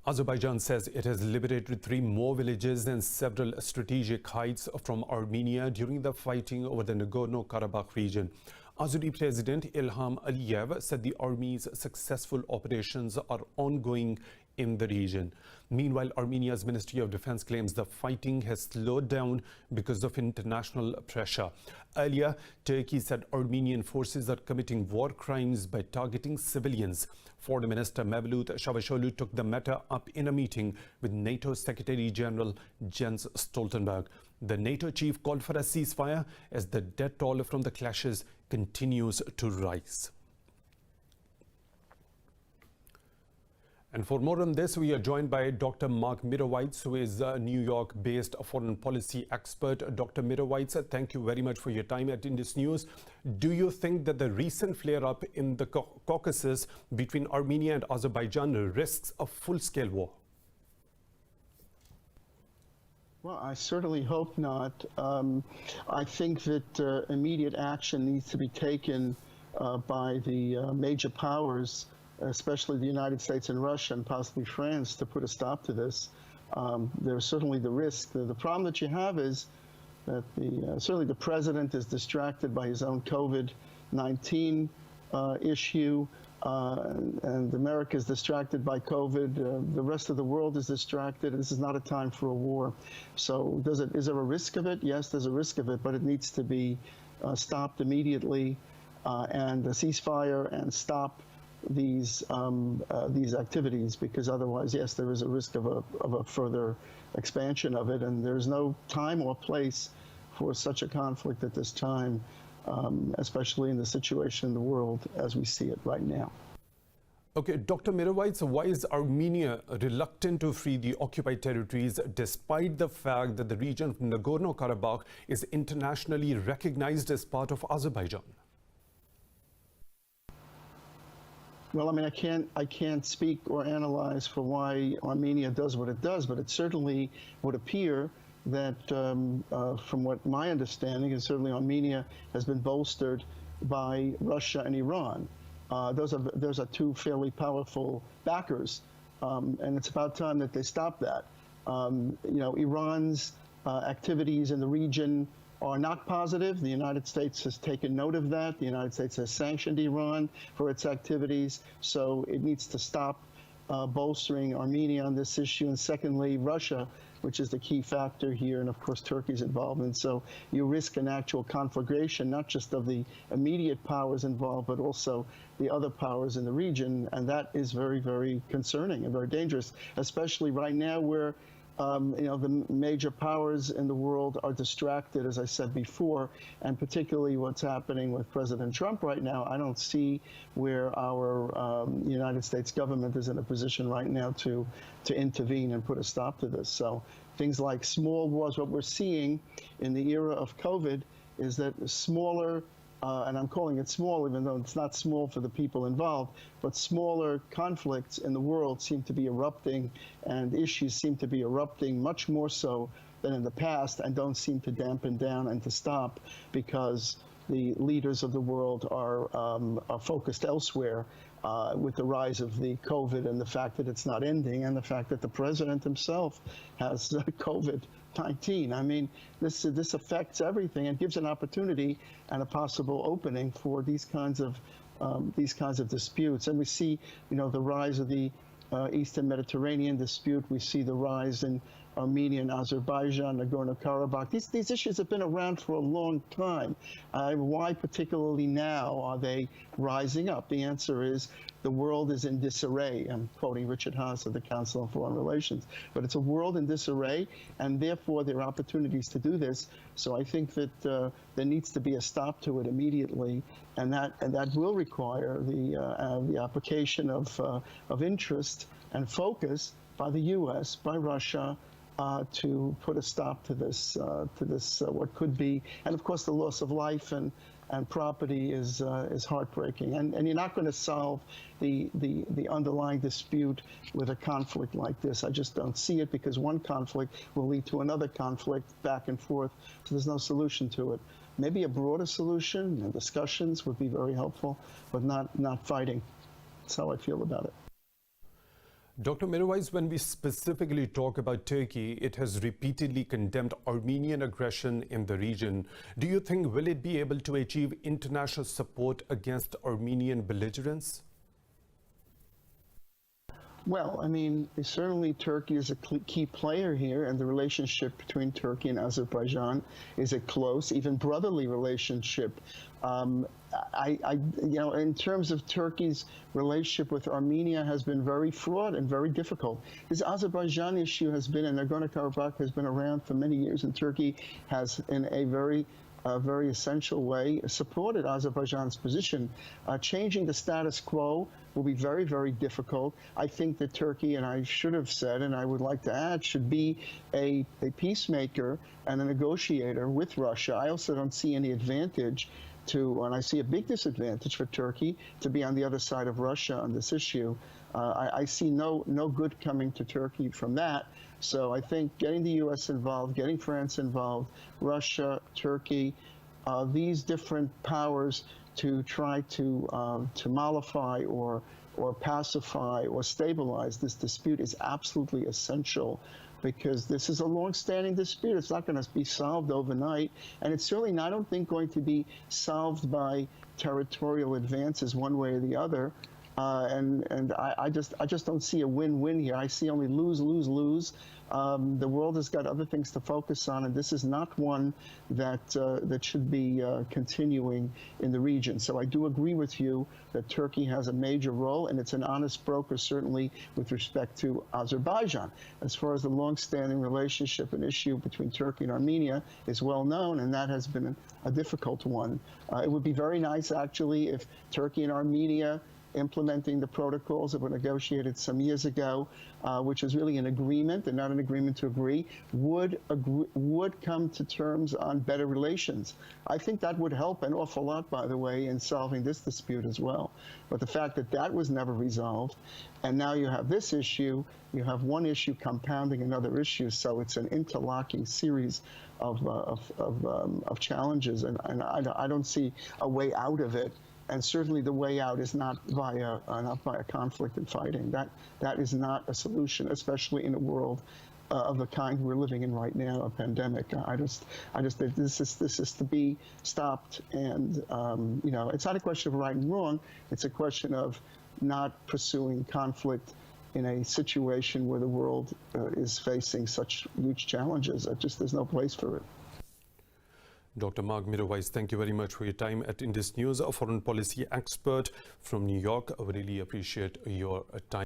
Azerbaijan says it has liberated 3 more villages and several strategic heights from Armenia during the fighting over the Nagorno-Karabakh region. Azeri President Ilham Aliyev said the army's successful operations are ongoing in the region. Meanwhile, Armenia's Ministry of Defense claims the fighting has slowed down because of international pressure. Earlier, Turkey said Armenian forces are committing war crimes by targeting civilians. Foreign Minister Mevlut Çavuşoğlu took the matter up in a meeting with NATO Secretary General Jens Stoltenberg. The NATO chief called for a ceasefire as the death toll from the clashes continues to rise. And for more on this, we are joined by Dr. Mark Mirowitz, who is a New York-based foreign policy expert. Dr. Mirowitz, thank you very much for your time at Indus News. Do you think that the recent flare-up in the Caucasus between Armenia and Azerbaijan risks a full-scale war? Well, I certainly hope not. I think that immediate action needs to be taken by the major powers, especially the United States and Russia and possibly France, to put a stop to this. There's certainly the risk. The problem that you have is that certainly the president is distracted by his own COVID-19 issue, and America is distracted by COVID. The rest of the world is distracted. This is not a time for a war. So is there a risk of it? Yes, there's a risk of it, but it needs to be stopped immediately, and a ceasefire and stop these activities, because otherwise, yes, there is a risk of a further expansion of it, and there's no time or place for such a conflict at this time, especially in the situation in the world as we see it right now. Okay, Dr. Mirowitz, why is Armenia reluctant to free the occupied territories despite the fact that the region of Nagorno-Karabakh is internationally recognized as part of Azerbaijan? Well, I mean, I can't speak or analyze for why Armenia does what it does, but it certainly would appear that, from what my understanding is, certainly Armenia has been bolstered by Russia and Iran. Those are 2 fairly powerful backers, and it's about time that they stop that. Iran's activities in the region are not positive. The United States has taken note of that. The United States has sanctioned Iran for its activities, so it needs to stop bolstering Armenia on this issue. And secondly, Russia, which is the key factor here, and of course Turkey's involvement. So you risk an actual conflagration, not just of the immediate powers involved, but also the other powers in the region, and that is very, very concerning and very dangerous, especially right now where the major powers in the world are distracted, as I said before, and particularly what's happening with President Trump right now. I don't see where our United States government is in a position right now to intervene and put a stop to this. So things like small wars, what we're seeing in the era of COVID is that smaller, and I'm calling it small even though it's not small for the people involved, but smaller conflicts in the world seem to be erupting, and issues seem to be erupting much more so than in the past, and don't seem to dampen down and to stop because the leaders of the world are focused elsewhere with the rise of the COVID and the fact that it's not ending, and the fact that the president himself has COVID-19. I mean, this affects everything and gives an opportunity and a possible opening for these kinds of disputes. And we see, the rise of the Eastern Mediterranean dispute. We see the rise in Armenia and Azerbaijan, Nagorno-Karabakh. These issues have been around for a long time. Why particularly now are they rising up? The answer is the world is in disarray. I'm quoting Richard Haas of the Council on Foreign Relations. But it's a world in disarray, and therefore there are opportunities to do this. So I think that there needs to be a stop to it immediately, and that will require the application of interest and focus by the U.S., by Russia, to put a stop to this what could be, and of course the loss of life and property is heartbreaking, and you're not going to solve the underlying dispute with a conflict like this. I just don't see it, because one conflict will lead to another conflict back and forth, so there's no solution to it. Maybe a broader solution and discussions would be very helpful, but not fighting. That's how I feel about it. Dr. Mirwais, when we specifically talk about Turkey, it has repeatedly condemned Armenian aggression in the region. Do you think will it be able to achieve international support against Armenian belligerents? Well, I mean, certainly Turkey is a key player here, and the relationship between Turkey and Azerbaijan is a close, even brotherly relationship. In terms of Turkey's relationship with Armenia has been very fraught and very difficult. This Azerbaijan issue has been, and Nagorno-Karabakh has been around for many years, and Turkey has, in a very essential way, supported Azerbaijan's position. Changing the status quo will be very, very difficult. I think that Turkey, and I should have said, and I would like to add, should be a peacemaker and a negotiator with Russia. I also don't see any advantage and I see a big disadvantage for Turkey to be on the other side of Russia on this issue. I see no good coming to Turkey from that. So I think getting the U.S. involved, getting France involved, Russia, Turkey, these different powers to try to mollify or pacify or stabilize this dispute is absolutely essential, because this is a long-standing dispute. It's not going to be solved overnight, and it's certainly not, I don't think, going to be solved by territorial advances one way or the other. I just don't see a win-win here. I see only lose, lose, lose. The world has got other things to focus on, and this is not one that should be continuing in the region. So I do agree with you that Turkey has a major role, and it's an honest broker, certainly, with respect to Azerbaijan. As far as the long-standing relationship and issue between Turkey and Armenia is well known, and that has been a difficult one. It would be very nice, actually, if Turkey and Armenia, implementing the protocols that were negotiated some years ago, which is really an agreement and not an agreement to agree, would come to terms on better relations. I think that would help an awful lot, by the way, in solving this dispute as well. But the fact that that was never resolved, and now you have this issue, you have one issue compounding another issue, so it's an interlocking series of challenges, and I don't see a way out of it. And certainly the way out is not via conflict and fighting. That is not a solution, especially in a world of the kind we're living in right now, a pandemic. I just think this is to be stopped. And it's not a question of right and wrong. It's a question of not pursuing conflict in a situation where the world is facing such huge challenges. There's no place for it. Dr. Mark Mirwais, thank you very much for your time at Indus News, a foreign policy expert from New York. I really appreciate your time.